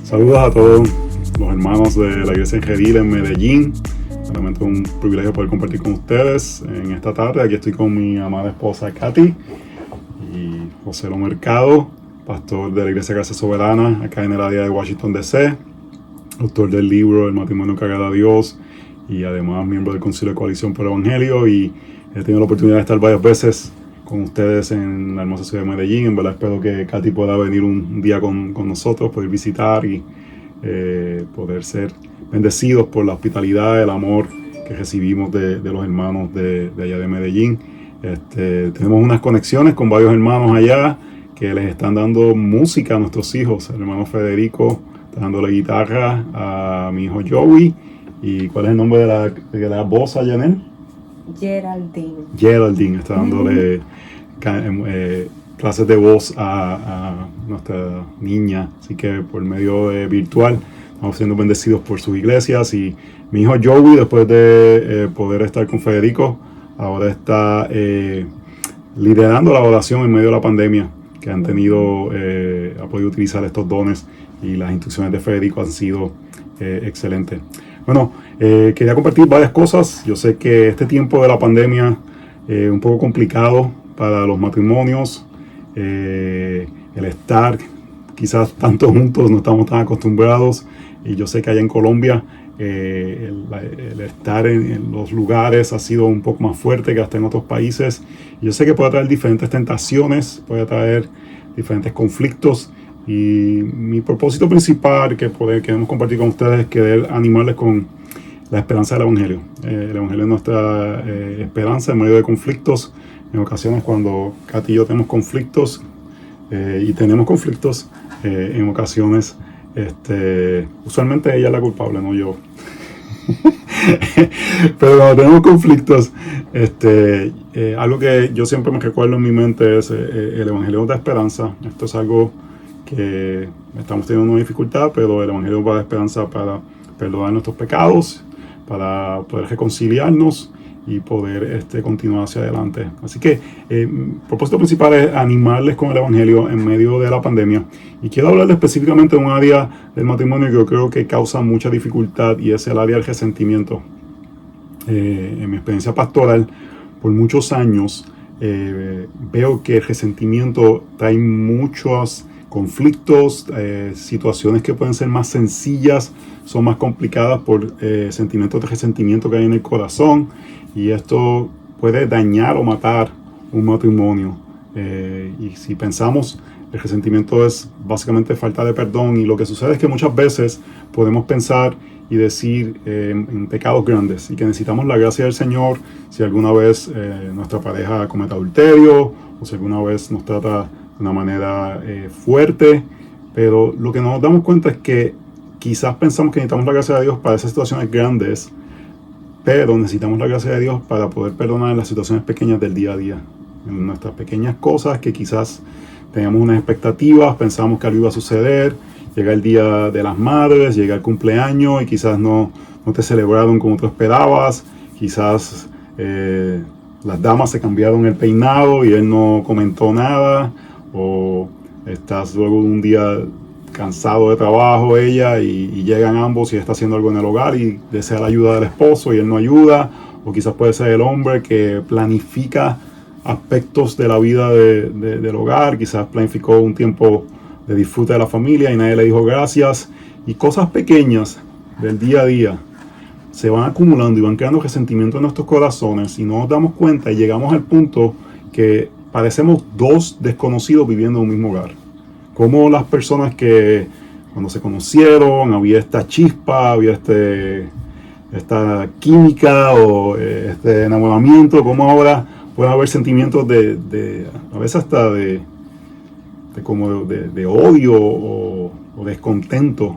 Saludos a todos los hermanos de la Iglesia Enjedil en Medellín. Realmente es un privilegio poder compartir con ustedes en esta tarde. Aquí estoy con mi amada esposa Katy y José Lo Mercado, pastor de la Iglesia Gracia Soberana acá en el área de Washington DC, autor del libro El matrimonio que agrada a Dios y además miembro del Concilio de Coalición por el Evangelio, y he tenido la oportunidad de estar varias veces con ustedes en la hermosa ciudad de Medellín. En verdad espero que Katy pueda venir un día con nosotros, poder visitar y poder ser bendecidos por la hospitalidad, el amor que recibimos de los hermanos de allá de Medellín. Tenemos unas conexiones con varios hermanos allá que les están dando música a nuestros hijos. El hermano Federico está dándole guitarra a mi hijo Joey. ¿Y cuál es el nombre de la voz a Janel? Geraldine está dándole clases de voz a nuestra niña, así que por medio virtual estamos siendo bendecidos por sus iglesias. Y mi hijo Joey, después de poder estar con Federico, ahora está liderando la oración en medio de la pandemia, que han tenido, ha podido utilizar estos dones, y las instrucciones de Federico han sido excelentes. Bueno, quería compartir varias cosas. Yo sé que este tiempo de la pandemia es un poco complicado para los matrimonios. El estar quizás tanto juntos no estamos tan acostumbrados, y yo sé que allá en Colombia el estar en los lugares ha sido un poco más fuerte que hasta en otros países. Y yo sé que puede traer diferentes tentaciones, puede traer diferentes conflictos. Y mi propósito principal que queremos compartir con ustedes es querer animarles con la esperanza del Evangelio. El Evangelio es nuestra esperanza en medio de conflictos. En ocasiones, cuando Katy y yo tenemos conflictos, y tenemos conflictos, en ocasiones, usualmente ella es la culpable, no yo. Pero cuando tenemos conflictos, algo que yo siempre me recuerdo en mi mente es el Evangelio da esperanza. Esto es algo que estamos teniendo una dificultad, pero el Evangelio va de esperanza para perdonar nuestros pecados, para poder reconciliarnos y poder continuar hacia adelante. Así que mi propósito principal es animarles con el Evangelio en medio de la pandemia. Y quiero hablarles específicamente de un área del matrimonio que yo creo que causa mucha dificultad, y es el área del resentimiento. En mi experiencia pastoral, por muchos años, veo que el resentimiento trae muchos conflictos, situaciones que pueden ser más sencillas son más complicadas por sentimientos de resentimiento que hay en el corazón, y esto puede dañar o matar un matrimonio. Y si pensamos, el resentimiento es básicamente falta de perdón, y lo que sucede es que muchas veces podemos pensar y decir en pecados grandes, y que necesitamos la gracia del Señor si alguna vez nuestra pareja comete adulterio, o si alguna vez nos trata de una manera fuerte. Pero lo que no nos damos cuenta es que quizás pensamos que necesitamos la gracia de Dios para esas situaciones grandes, pero necesitamos la gracia de Dios para poder perdonar en las situaciones pequeñas del día a día, en nuestras pequeñas cosas que quizás teníamos unas expectativas, pensamos que algo iba a suceder. Llega el día de las madres, llega el cumpleaños y quizás no te celebraron como tú esperabas. Quizás las damas se cambiaron el peinado y él no comentó nada. O estás luego de un día cansado de trabajo ella y llegan ambos y está haciendo algo en el hogar y desea la ayuda del esposo y él no ayuda. O quizás puede ser el hombre que planifica aspectos de la vida del hogar. Quizás planificó un tiempo de disfrute de la familia y nadie le dijo gracias. Y cosas pequeñas del día a día se van acumulando y van creando resentimiento en nuestros corazones, y no nos damos cuenta y llegamos al punto que parecemos dos desconocidos viviendo en un mismo hogar. Como las personas que cuando se conocieron había esta chispa, había esta química o este enamoramiento, como ahora pueden haber sentimientos a veces hasta de odio o descontento.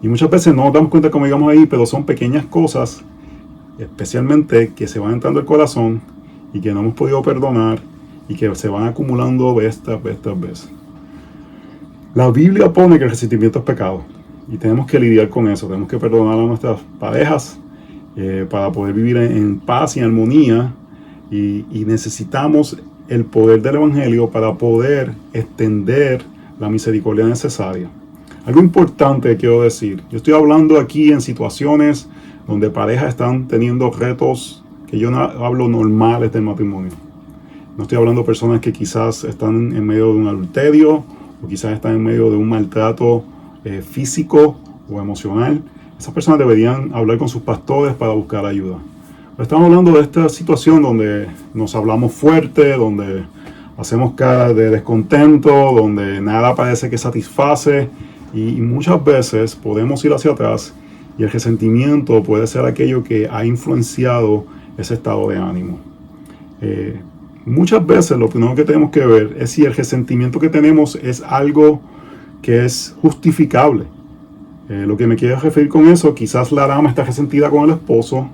Y muchas veces no nos damos cuenta cómo llegamos ahí, pero son pequeñas cosas, especialmente que se van entrando al corazón y que no hemos podido perdonar y que se van acumulando vez tras vez. La Biblia pone que el resentimiento es pecado y tenemos que lidiar con eso. Tenemos que perdonar a nuestras parejas para poder vivir en paz y armonía. Y necesitamos el poder del Evangelio para poder extender la misericordia necesaria. Algo importante que quiero decir. Yo estoy hablando aquí en situaciones donde parejas están teniendo retos que yo no hablo normales del matrimonio. No estoy hablando de personas que quizás están en medio de un adulterio o quizás están en medio de un maltrato físico o emocional. Esas personas deberían hablar con sus pastores para buscar ayuda. Pero estamos hablando de esta situación donde nos hablamos fuerte, donde hacemos cara de descontento, donde nada parece que satisface y muchas veces podemos ir hacia atrás y el resentimiento puede ser aquello que ha influenciado ese estado de ánimo. Muchas veces lo primero que tenemos que ver es si el resentimiento que tenemos es algo que es justificable. Lo que me quiero referir con eso, quizás la dama está resentida con el esposo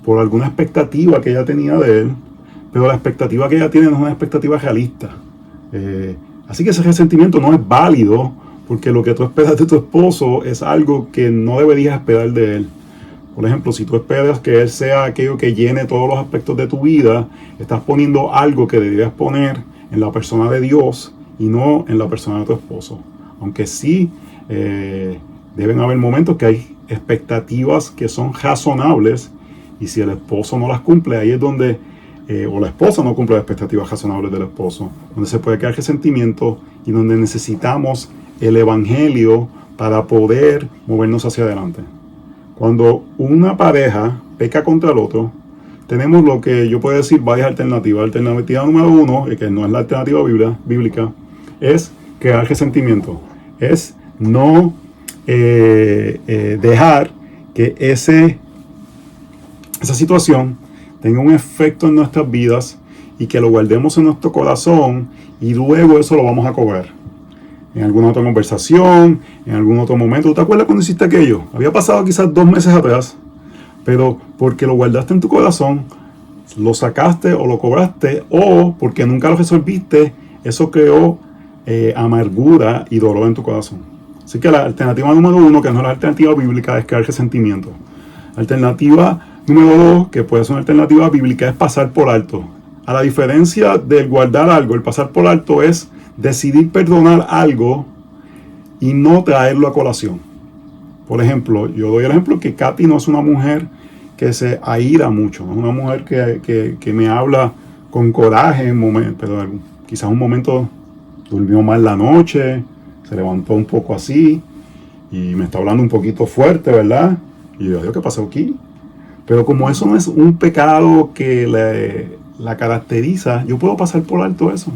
por alguna expectativa que ella tenía de él, pero la expectativa que ella tiene no es una expectativa realista. Así que ese resentimiento no es válido porque lo que tú esperas de tu esposo es algo que no deberías esperar de él. Por ejemplo, si tú esperas que él sea aquello que llene todos los aspectos de tu vida, estás poniendo algo que deberías poner en la persona de Dios y no en la persona de tu esposo. Aunque sí deben haber momentos que hay expectativas que son razonables y si el esposo no las cumple, ahí es donde, o la esposa no cumple las expectativas razonables del esposo, donde se puede crear resentimiento y donde necesitamos el Evangelio para poder movernos hacia adelante. Cuando una pareja peca contra el otro, tenemos lo que yo puedo decir varias alternativas. Alternativa número 1, que no es la alternativa bíblica, es crear resentimiento. Es no dejar que esa situación tenga un efecto en nuestras vidas y que lo guardemos en nuestro corazón y luego eso lo vamos a cobrar. En alguna otra conversación, en algún otro momento. ¿Te acuerdas cuando hiciste aquello? Había pasado quizás 2 meses atrás, pero porque lo guardaste en tu corazón, lo sacaste o lo cobraste, o porque nunca lo resolviste, eso creó amargura y dolor en tu corazón. Así que la alternativa número 1, que no es la alternativa bíblica, es crear resentimiento. Alternativa número 2, que puede ser una alternativa bíblica, es pasar por alto. A la diferencia del guardar algo, el pasar por alto es decidir perdonar algo y no traerlo a colación. Por ejemplo, yo doy el ejemplo que Katy no es una mujer que se aira mucho, no es una mujer que me habla con coraje en momentos, pero quizás un momento durmió mal la noche, se levantó un poco así y me está hablando un poquito fuerte, ¿verdad? Y yo digo, ¿qué pasó aquí? Pero como eso no es un pecado que la caracteriza, yo puedo pasar por alto eso.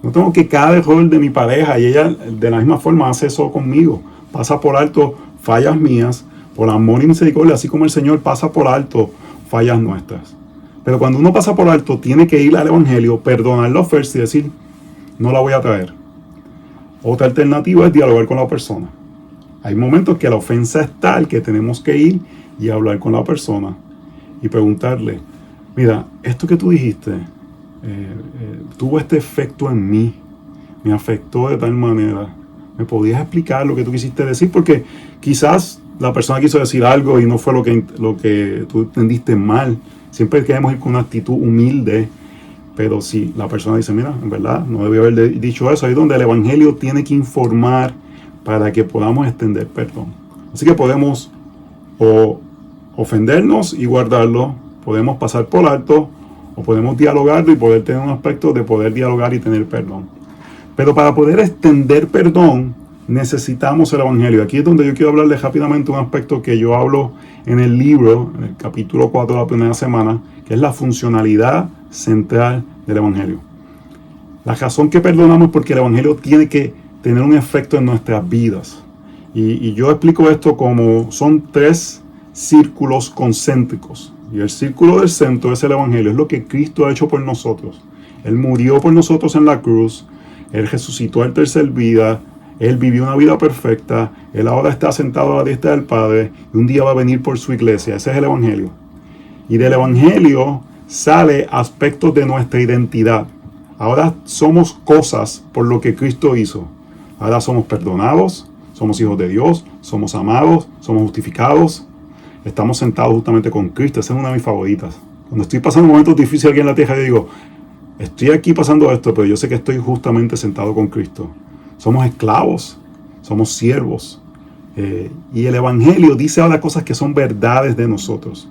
No tengo que cada error de mi pareja y ella de la misma forma hace eso conmigo. Pasa por alto fallas mías, por amor y misericordia, así como el Señor pasa por alto fallas nuestras. Pero cuando uno pasa por alto, tiene que ir al Evangelio, perdonar la ofensa y decir, no la voy a traer. Otra alternativa es dialogar con la persona. Hay momentos que la ofensa es tal que tenemos que ir y hablar con la persona y preguntarle, mira, esto que tú dijiste tuvo este efecto en mí, me afectó de tal manera, ¿me podías explicar lo que tú quisiste decir? Porque quizás la persona quiso decir algo y no fue lo que tú entendiste mal. Siempre queremos ir con una actitud humilde, pero si la persona dice, mira, en verdad, no debí haber dicho eso, ahí es donde el Evangelio tiene que informar para que podamos extender perdón. Así que podemos o ofendernos y guardarlo, podemos pasar por alto, o podemos dialogarlo y poder tener un aspecto de poder dialogar y tener perdón. Pero para poder extender perdón, necesitamos el Evangelio. Aquí es donde yo quiero hablarles rápidamente un aspecto que yo hablo en el libro, en el capítulo 4 de la primera semana, que es la funcionalidad central del Evangelio. La razón que perdonamos es porque el Evangelio tiene que tener un efecto en nuestras vidas. Y yo explico esto como son 3 círculos concéntricos. Y el círculo del centro es el Evangelio, es lo que Cristo ha hecho por nosotros. Él murió por nosotros en la cruz, Él resucitó al tercer día, Él vivió una vida perfecta, Él ahora está sentado a la diestra del Padre y un día va a venir por su iglesia. Ese es el Evangelio. Y del Evangelio sale aspectos de nuestra identidad. Ahora somos cosas por lo que Cristo hizo. Ahora somos perdonados, somos hijos de Dios, somos amados, somos justificados. Estamos sentados justamente con Cristo. Esa es una de mis favoritas. Cuando estoy pasando momentos difíciles aquí en la tierra, yo digo, estoy aquí pasando esto, pero yo sé que estoy justamente sentado con Cristo. Somos esclavos, somos siervos. Y el Evangelio dice ahora cosas que son verdades de nosotros.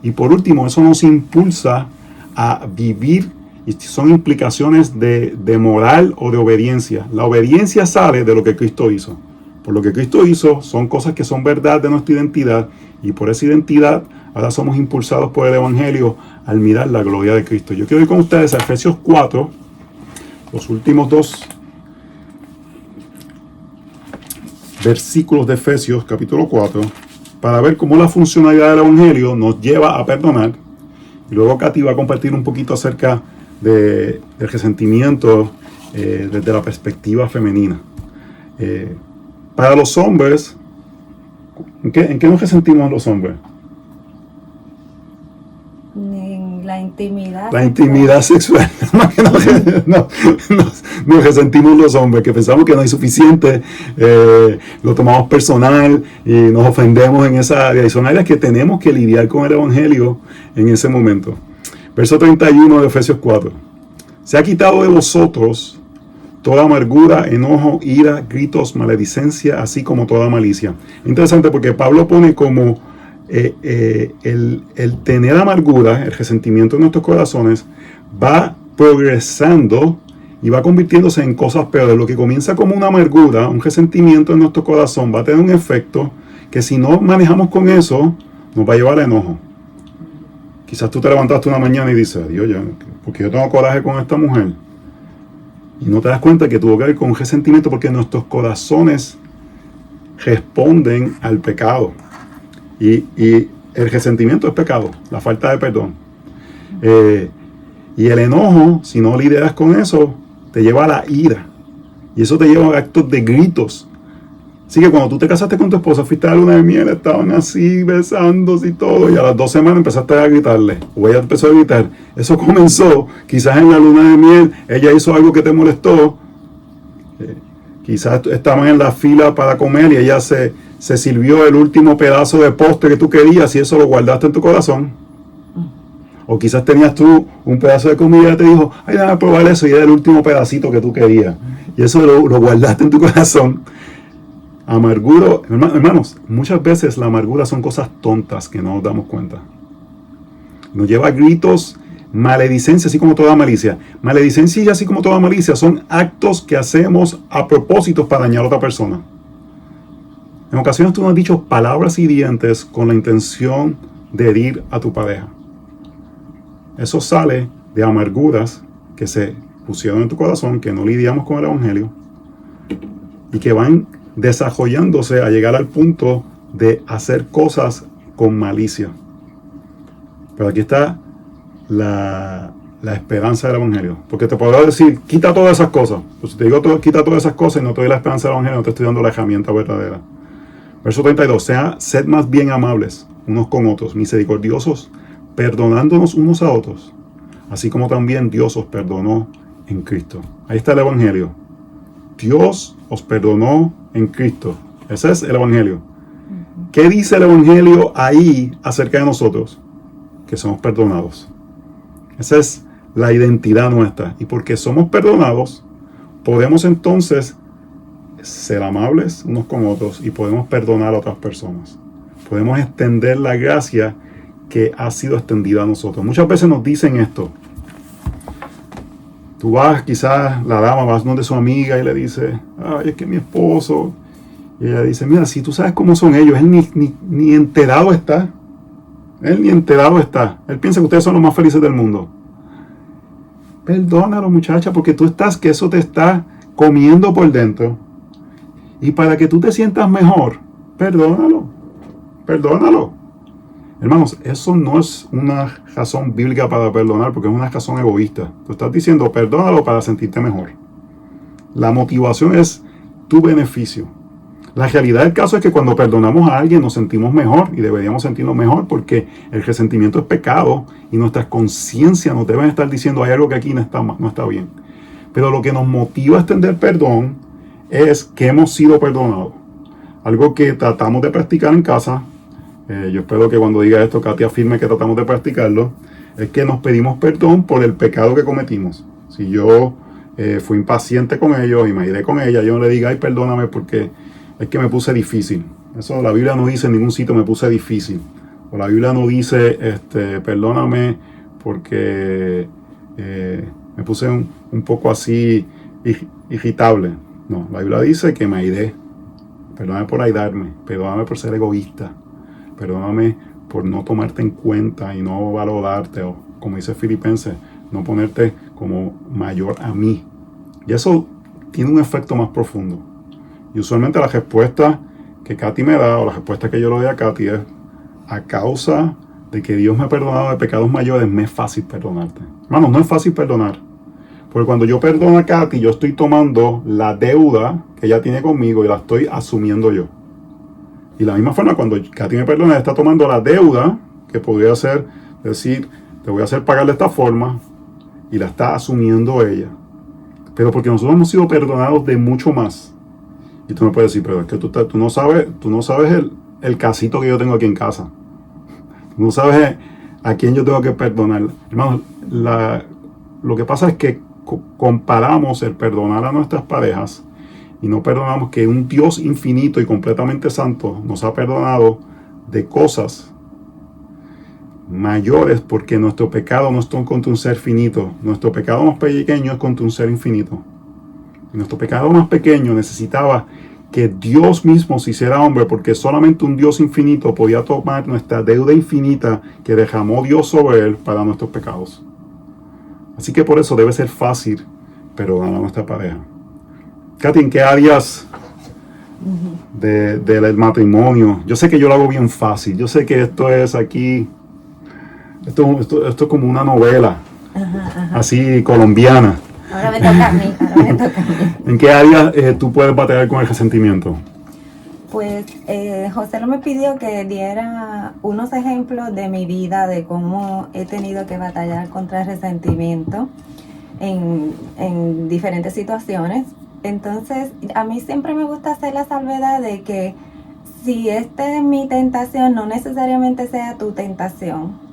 Y por último, eso nos impulsa a vivir, y son implicaciones de moral o de obediencia. La obediencia sale de lo que Cristo hizo. Por lo que Cristo hizo, son cosas que son verdad de nuestra identidad, y por esa identidad ahora somos impulsados por el Evangelio al mirar la gloria de Cristo. Yo quiero ir con ustedes a Efesios 4, los últimos 2 versículos de Efesios capítulo 4, para ver cómo la funcionalidad del Evangelio nos lleva a perdonar. Y luego Katy va a compartir un poquito acerca del resentimiento desde la perspectiva femenina. Para los hombres, ¿en qué nos resentimos los hombres? En la intimidad. La intimidad sexual. Nos resentimos los hombres, que pensamos que no hay suficiente, lo tomamos personal y nos ofendemos en esa área. Y son áreas que tenemos que lidiar con el Evangelio en ese momento. Verso 31 de Efesios 4. Se ha quitado de vosotros toda amargura, enojo, ira, gritos, maledicencia, así como toda malicia. Interesante porque Pablo pone como el tener amargura, el resentimiento en nuestros corazones, va progresando y va convirtiéndose en cosas peores. Lo que comienza como una amargura, un resentimiento en nuestro corazón, va a tener un efecto que si no manejamos con eso, nos va a llevar a enojo. Quizás tú te levantaste una mañana y dices, Dios, ya, porque yo tengo coraje con esta mujer. Y no te das cuenta que tuvo que ver con un resentimiento porque nuestros corazones responden al pecado. Y el resentimiento es pecado, la falta de perdón. Y el enojo, si no lidias con eso, te lleva a la ira. Y eso te lleva a actos de gritos. Así que cuando tú te casaste con tu esposa, fuiste a la luna de miel, estaban así besándose y todo, y a las 2 semanas empezaste a gritarle, o ella empezó a gritar. Eso comenzó, quizás en la luna de miel, ella hizo algo que te molestó, quizás estaban en la fila para comer y ella se sirvió el último pedazo de postre que tú querías y eso lo guardaste en tu corazón. O quizás tenías tú un pedazo de comida y te dijo, ay, déjame probar eso, y era el último pedacito que tú querías. Y eso lo guardaste en tu corazón. Amargura, hermanos, muchas veces la amargura son cosas tontas que no nos damos cuenta. Nos lleva a gritos, maledicencia, así como toda malicia. Maledicencia y así como toda malicia son actos que hacemos a propósito para dañar a otra persona. En ocasiones tú no has dicho palabras hirientes con la intención de herir a tu pareja. Eso sale de amarguras que se pusieron en tu corazón, que no lidiamos con el Evangelio y que van desarrollándose a llegar al punto de hacer cosas con malicia. Pero aquí está la esperanza del Evangelio. Porque te podrá decir, quita todas esas cosas. Pues si te digo quita todas esas cosas y no te doy la esperanza del Evangelio, no te estoy dando la herramienta verdadera. Verso 32. Sed más bien amables unos con otros, misericordiosos, perdonándonos unos a otros, así como también Dios os perdonó en Cristo. Ahí está el Evangelio. Dios os perdonó en Cristo. Ese es el Evangelio. ¿Qué dice el Evangelio ahí acerca de nosotros? Que somos perdonados. Esa es la identidad nuestra. Y porque somos perdonados, podemos entonces ser amables unos con otros y podemos perdonar a otras personas. Podemos extender la gracia que ha sido extendida a nosotros. Muchas veces nos dicen esto. Tú vas, quizás la dama va donde su amiga y le dice, ay, es que mi esposo. Y ella dice, mira, si tú sabes cómo son ellos, él ni enterado está. Él ni enterado está. Él piensa que ustedes son los más felices del mundo. Perdónalo, muchacha, porque tú estás, que eso te está comiendo por dentro. Y para que tú te sientas mejor, perdónalo. Perdónalo. Hermanos, eso no es una razón bíblica para perdonar, porque es una razón egoísta. Tú estás diciendo, perdónalo para sentirte mejor. La motivación es tu beneficio. La realidad del caso es que cuando perdonamos a alguien nos sentimos mejor y deberíamos sentirnos mejor porque el resentimiento es pecado y nuestras conciencias nos deben estar diciendo hay algo que aquí no está bien. Pero lo que nos motiva a extender perdón es que hemos sido perdonados. Algo que tratamos de practicar en casa. Yo espero que cuando diga esto Katy afirme que tratamos de practicarlo. es que nos pedimos perdón por el pecado que cometimos. Si yo fui impaciente con ellos y me airé con ella, yo no le diga, ay, perdóname porque es que me puse difícil. Eso la Biblia no dice en ningún sitio me puse difícil. O la Biblia no dice, perdóname porque me puse un poco así irritable. No, la Biblia dice que me airé. Perdóname por airarme, perdóname por ser egoísta, perdóname por no tomarte en cuenta y no valorarte, o como dice Filipenses, no ponerte como mayor a mí. Y eso tiene un efecto más profundo. Y usualmente la respuesta que Katy me da, o la respuesta que yo le doy a Katy es, a causa de que Dios me ha perdonado de pecados mayores, me es fácil perdonarte. Hermanos, no es fácil perdonar. Porque cuando yo perdono a Katy, yo estoy tomando la deuda que ella tiene conmigo y la estoy asumiendo yo. Y de la misma forma, cuando Katy me perdona, ella está tomando la deuda, que podría ser decir, te voy a hacer pagar de esta forma, y la está asumiendo ella. Pero porque nosotros hemos sido perdonados de mucho más. Y tú me puedes decir, pero es que tú no sabes el casito que yo tengo aquí en casa. Tú no sabes a quién yo tengo que perdonar. Hermanos, lo que pasa es que comparamos el perdonar a nuestras parejas y no perdonamos que un Dios infinito y completamente santo nos ha perdonado de cosas mayores, porque nuestro pecado no es contra un ser finito. Nuestro pecado más pequeño es contra un ser infinito. Y nuestro pecado más pequeño necesitaba que Dios mismo se hiciera hombre, porque solamente un Dios infinito podía tomar nuestra deuda infinita que derramó Dios sobre él para nuestros pecados. Así que por eso debe ser fácil perdonar a nuestra pareja. Katy, ¿en qué áreas del matrimonio? Yo sé que yo lo hago bien fácil. Yo sé que esto es aquí, esto es como una novela, así colombiana. Ahora me toca a mí. ¿En qué áreas tú puedes batallar con el resentimiento? Pues José me pidió que diera unos ejemplos de mi vida, de cómo he tenido que batallar contra el resentimiento en diferentes situaciones. Entonces, a mí siempre me gusta hacer la salvedad de que si esta es mi tentación, no necesariamente sea tu tentación.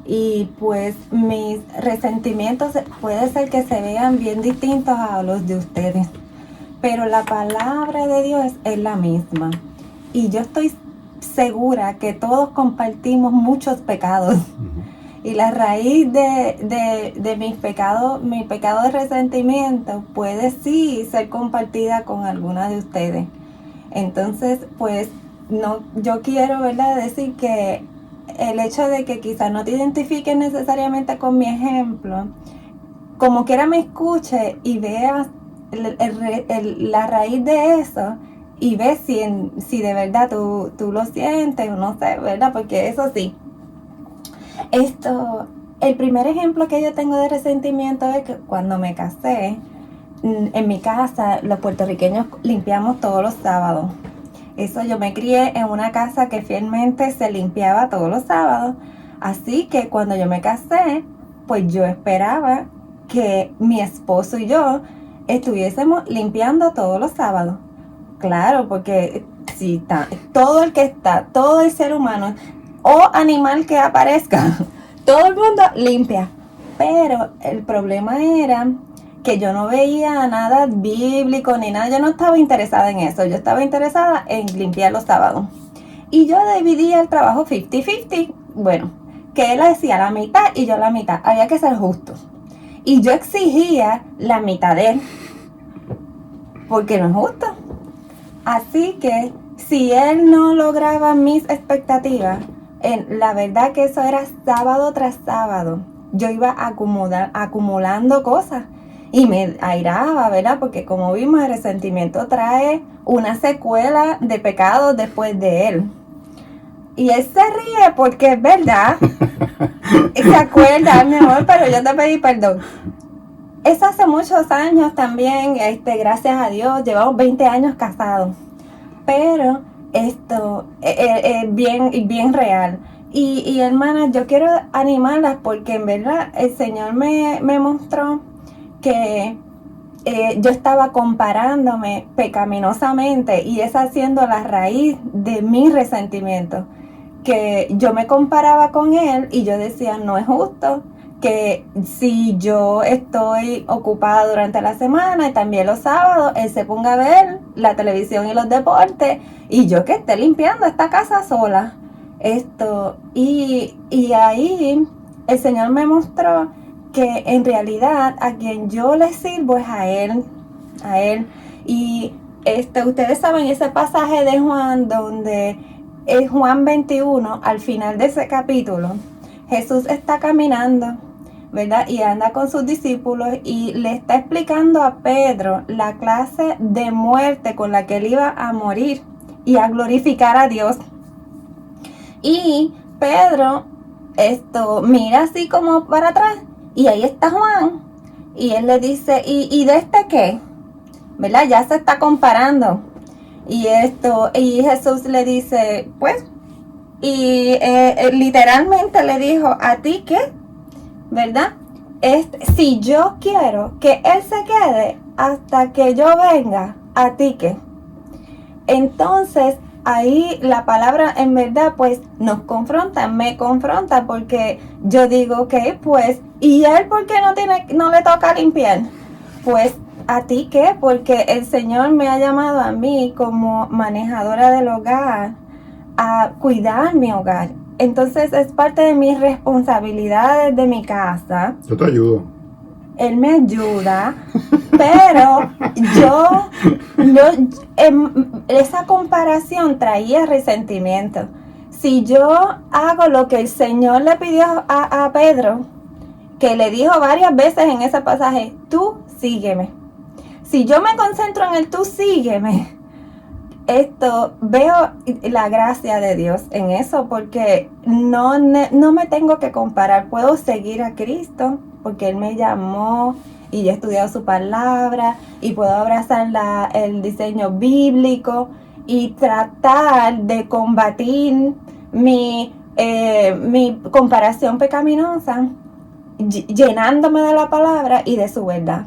Y pues mis resentimientos puede ser que se vean bien distintos a los de ustedes, pero la palabra de Dios es la misma. Y yo estoy segura que todos compartimos muchos pecados. Y la raíz de mis pecados, mi pecado de resentimiento puede sí ser compartida con alguna de ustedes. Entonces, pues, no, yo quiero, ¿verdad?, decir que el hecho de que quizás no te identifiques necesariamente con mi ejemplo, como quiera me escuche y veas la raíz de eso, y ves si de verdad tú lo sientes o no sé, ¿verdad? Porque eso sí. El primer ejemplo que yo tengo de resentimiento es que cuando me casé, en mi casa, los puertorriqueños limpiamos todos los sábados. Eso, yo me crié en una casa que fielmente se limpiaba todos los sábados. Así que cuando yo me casé, pues yo esperaba que mi esposo y yo estuviésemos limpiando todos los sábados. Claro, porque si todo el ser humano o animal que aparezca, todo el mundo limpia. Pero el problema era que yo no veía nada bíblico ni nada. Yo no estaba interesada en eso. Yo estaba interesada en limpiar los sábados. Y yo dividía el trabajo 50-50. Bueno, que él hacía la mitad y yo la mitad. Había que ser justos. Y yo exigía la mitad de él, porque no es justo. Así que si él no lograba mis expectativas, la verdad que eso era sábado tras sábado. Yo iba acumulando cosas y me airaba, ¿verdad? Porque como vimos, el resentimiento trae una secuela de pecados después de él. Y él se ríe porque es verdad. Se acuerda, mi amor, pero yo te pedí perdón. Eso hace muchos años también, gracias a Dios, llevamos 20 años casados. Pero esto es bien real. Y hermanas, yo quiero animarlas porque en verdad el Señor me mostró que yo estaba comparándome pecaminosamente, y esa siendo la raíz de mi resentimiento. que yo me comparaba con él y yo decía, no es justo que si yo estoy ocupada durante la semana y también los sábados, él se ponga a ver la televisión y los deportes y yo que esté limpiando esta casa sola. Y ahí el Señor me mostró que en realidad a quien yo le sirvo es a Él. Y ustedes saben ese pasaje de Juan donde es Juan 21, al final de ese capítulo, Jesús está caminando, ¿verdad? Y anda con sus discípulos y le está explicando a Pedro la clase de muerte con la que él iba a morir y a glorificar a Dios. Y Pedro mira así como para atrás y ahí está Juan y él le dice, ¿y de este qué? ¿Verdad? Ya se está comparando. Y Jesús le dice, pues, y literalmente le dijo, ¿a ti qué? ¿Verdad? Si yo quiero que él se quede hasta que yo venga, ¿a ti qué? Entonces, ahí la palabra en verdad pues nos confronta, me confronta, porque yo digo, ok, pues, ¿y él por qué no le toca limpiar? Pues, ¿a ti qué? Porque el Señor me ha llamado a mí como manejadora del hogar a cuidar mi hogar. Entonces es parte de mis responsabilidades de mi casa. Yo te ayudo. Él me ayuda, pero esa comparación traía resentimiento. Si yo hago lo que el Señor le pidió a Pedro, que le dijo varias veces en ese pasaje, tú sígueme. Si yo me concentro en el tú sígueme, veo la gracia de Dios en eso, porque no me tengo que comparar. Puedo seguir a Cristo porque Él me llamó y yo he estudiado su palabra y puedo abrazar el diseño bíblico y tratar de combatir mi comparación pecaminosa, llenándome de la palabra y de su verdad.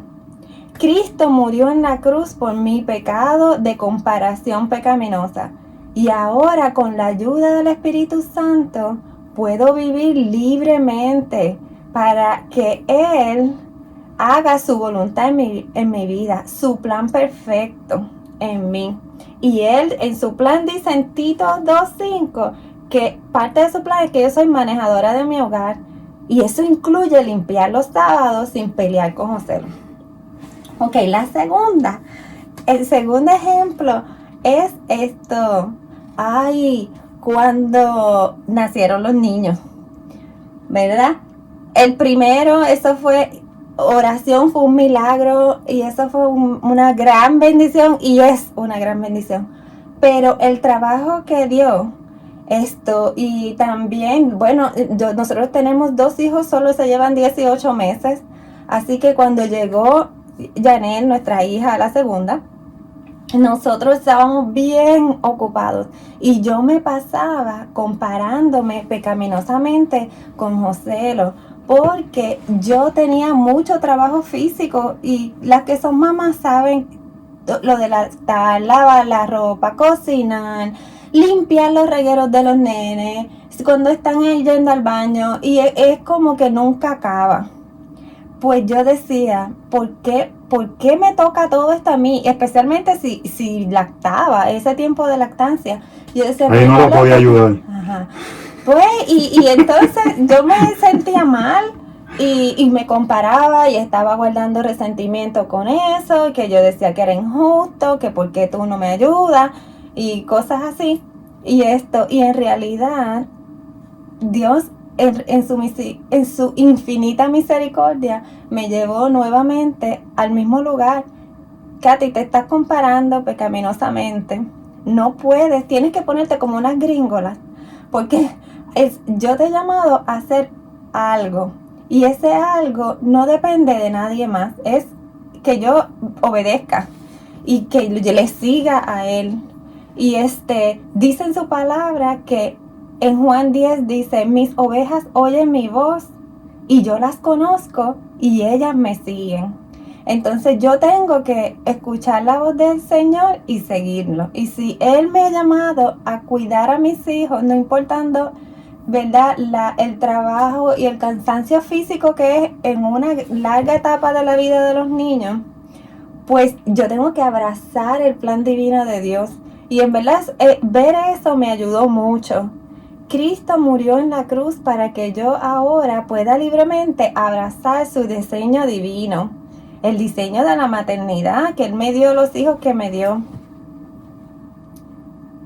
Cristo murió en la cruz por mi pecado de comparación pecaminosa. Y ahora, con la ayuda del Espíritu Santo, puedo vivir libremente para que Él haga su voluntad en mi vida, su plan perfecto en mí. Y Él, en su plan, dice en Tito 2:5, que parte de su plan es que yo soy manejadora de mi hogar. Y eso incluye limpiar los sábados sin pelear con José. Ok, el segundo ejemplo es esto. Cuando nacieron los niños, ¿verdad? El primero, eso fue oración, fue un milagro y eso fue una gran bendición y es una gran bendición. Pero el trabajo que dio y también, bueno, nosotros tenemos 2 hijos, solo se llevan 18 meses, así que cuando llegó Janelle, nuestra hija, la segunda, nosotros estábamos bien ocupados y yo me pasaba comparándome pecaminosamente con Joselo, porque yo tenía mucho trabajo físico y las que son mamás saben lo de lavar la ropa, cocinar, limpiar los regueros de los nenes, cuando están yendo al baño, y es como que nunca acaba. Pues yo decía, ¿por qué me toca todo esto a mí? Especialmente si lactaba, ese tiempo de lactancia. Yo decía, ahí no lo podía ayudar. Ajá. Pues, y entonces yo me sentía mal y me comparaba y estaba guardando resentimiento con eso, que yo decía que era injusto, que por qué tú no me ayudas y cosas así. Y en realidad, Dios en su infinita misericordia me llevó nuevamente al mismo lugar. Katy, te estás comparando pecaminosamente. No puedes, tienes que ponerte como unas gringolas, porque yo te he llamado a hacer algo y ese algo no depende de nadie más, es que yo obedezca y que yo le siga a Él. Y dice en su palabra que en Juan 10 dice, mis ovejas oyen mi voz y yo las conozco y ellas me siguen. Entonces yo tengo que escuchar la voz del Señor y seguirlo. Y si Él me ha llamado a cuidar a mis hijos, no importando, ¿verdad?, el trabajo y el cansancio físico que es en una larga etapa de la vida de los niños, pues yo tengo que abrazar el plan divino de Dios. Y en verdad ver eso me ayudó mucho. Cristo murió en la cruz para que yo ahora pueda libremente abrazar su diseño divino, el diseño de la maternidad, que Él me dio los hijos que me dio.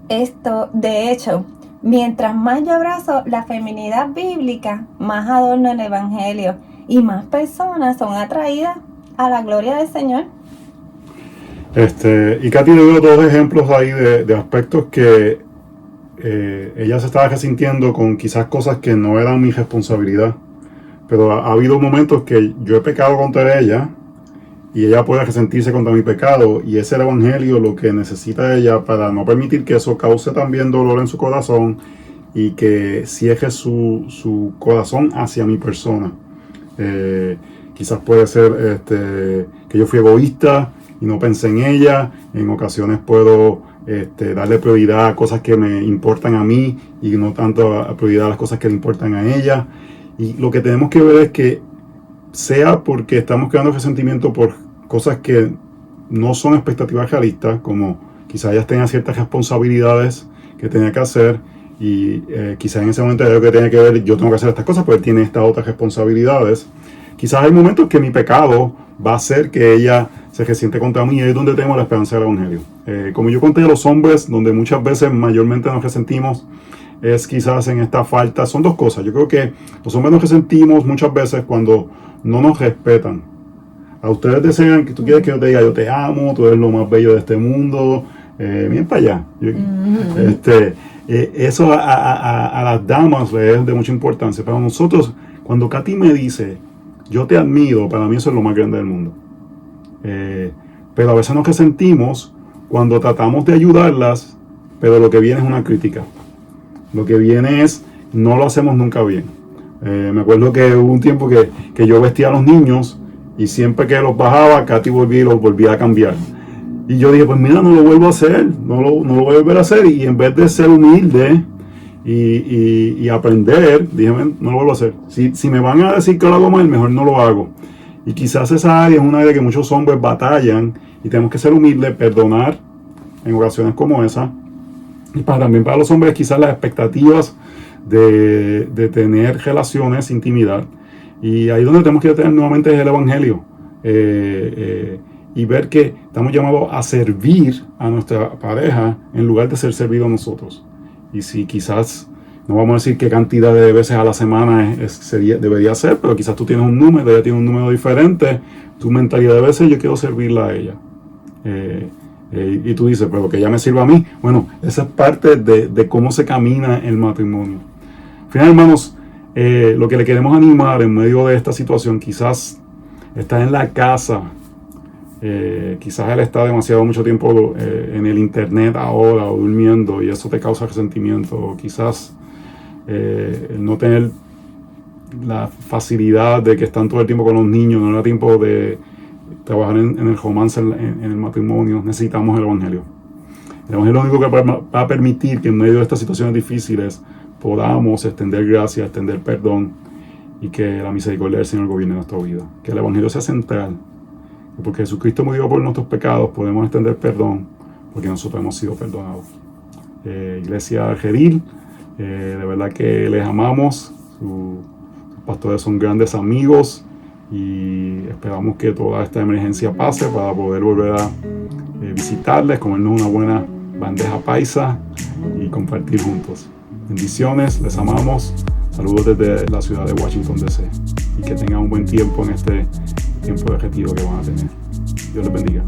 Esto, de hecho, mientras más yo abrazo la feminidad bíblica, más adorno el Evangelio y más personas son atraídas a la gloria del Señor. Y Katy dio dos ejemplos ahí de aspectos que ella se estaba resintiendo con quizás cosas que no eran mi responsabilidad, pero ha habido momentos que yo he pecado contra ella y ella puede resentirse contra mi pecado, y es el Evangelio lo que necesita ella para no permitir que eso cause también dolor en su corazón y que cierre su corazón hacia mi persona. Quizás puede ser que yo fui egoísta y no pensé en ella. En ocasiones puedo darle prioridad a cosas que me importan a mí y no tanto a prioridad a las cosas que le importan a ella. Y lo que tenemos que ver es que sea porque estamos creando resentimiento por cosas que no son expectativas realistas, como quizás ellas tengan ciertas responsabilidades que tenía que hacer, y quizás en ese momento yo que tenía que ver, yo tengo que hacer estas cosas, pero él tiene estas otras responsabilidades. Quizás hay momentos que mi pecado va a hacer que ella se resiente contra mí, y ahí es donde tenemos la esperanza del Evangelio. Como yo conté a los hombres, donde muchas veces mayormente nos resentimos, es quizás en esta falta. Son dos cosas. Yo creo que los hombres nos resentimos muchas veces cuando no nos respetan. A ustedes desean que tú quieres que yo te diga, yo te amo, tú eres lo más bello de este mundo, miren para allá. Eso a las damas les es de mucha importancia. Pero nosotros, cuando Katy me dice, yo te admiro, para mí eso es lo más grande del mundo. Pero a veces nos resentimos cuando tratamos de ayudarlas, pero lo que viene es una crítica. Lo que viene es, no lo hacemos nunca bien. Me acuerdo que hubo un tiempo que yo vestía a los niños y siempre que los bajaba, Katy volvía y los volvía a cambiar. Y yo dije, pues mira, no lo vuelvo a hacer, no lo voy a volver a hacer. Y en vez de ser humilde y aprender, dije, no lo vuelvo a hacer. Si me van a decir que lo hago mal, mejor no lo hago. Y quizás esa área es una área que muchos hombres batallan y tenemos que ser humildes, perdonar en ocasiones como esa. Y también para los hombres quizás las expectativas de tener relaciones, intimidad. Y ahí donde tenemos que tener nuevamente es el Evangelio. Y ver que estamos llamados a servir a nuestra pareja en lugar de ser servidos nosotros. Y si quizás, no vamos a decir qué cantidad de veces a la semana debería ser, pero quizás tú tienes un número, ella tiene un número diferente, tu mentalidad de veces yo quiero servirla a ella. Y tú dices, pero que ella me sirva a mí. Bueno, esa es parte de cómo se camina el matrimonio. Al final, hermanos, lo que le queremos animar en medio de esta situación, quizás está en la casa, quizás él está demasiado mucho tiempo en el internet ahora o durmiendo y eso te causa resentimiento, o quizás el no tener la facilidad de que están todo el tiempo con los niños, no da tiempo de trabajar en el romance, en el matrimonio. Necesitamos el Evangelio. El Evangelio es lo único que va a permitir que en medio de estas situaciones difíciles podamos extender gracia, extender perdón, y que la misericordia del Señor gobierne nuestra vida. Que el Evangelio sea central. Y porque Jesucristo murió por nuestros pecados, podemos extender perdón, porque nosotros hemos sido perdonados. Iglesia Argeril, de verdad que les amamos. Sus pastores son grandes amigos y esperamos que toda esta emergencia pase para poder volver a visitarles, comernos una buena bandeja paisa y compartir juntos. Bendiciones, les amamos. Saludos desde la ciudad de Washington, D.C. Y que tengan un buen tiempo en este tiempo de retiro que van a tener. Dios les bendiga.